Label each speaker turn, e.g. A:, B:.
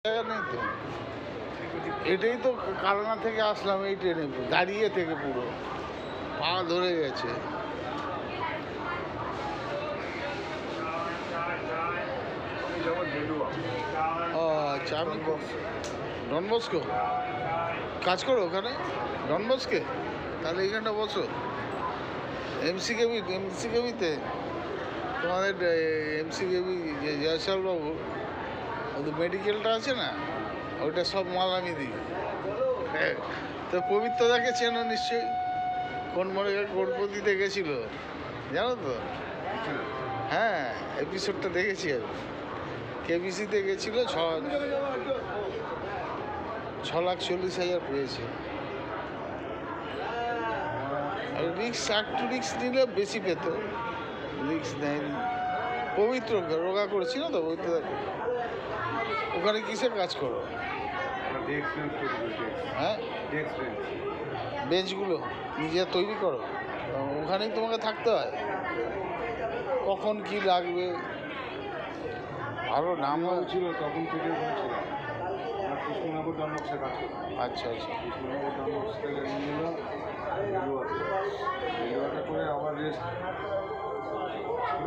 A: জায়গা নেই তো। এটাই তো কালনা থেকে আসলাম এই ট্রেনে, দাঁড়িয়ে থেকে পুরো পা ধরে গেছে। ও আচ্ছা, আমি ডন বস্কো কাজ করো ওখানে, ডন বস্কে? তাহলে এইখানটা বসো এমসিকেবিতে। তোমাদের এমসিকেবি যে জয়সালবাবু ওদের মেডিকেলটা আছে না, ওইটা সব মাল আমি দিই। হ্যাঁ, তো পবিত্রদাকে চেনো নিশ্চয়ই, কোন মনে কোটপতিতে গেছিল জানো তো? হ্যাঁ, এপিসোডটা দেখেছি আমি। কেবিসিতে গেছিলো, 6,40,000 পেয়েছে। আর একটু রিক্স নিলে বেশি পেত, রিক্স নেয়নি। পবিত্র রোগা করেছিল তো পবিত্রদাকে। ওখানে কিসের কাজ করো? হ্যাঁ, বেঞ্চগুলো নিজে তৈরি করো, ওখানেই তোমাকে থাকতে হয়। কখন কি লাগবে, ভালো নাম
B: ছিল তখন থেকে বলছিল কৃষ্ণনগর ডনবক্সে কাজ করতো।
A: আচ্ছা আচ্ছা,
B: কৃষ্ণনগর ডনবক্স থেকে নিয়ে নিল রেলওয়াটা করে আবার রেস্ট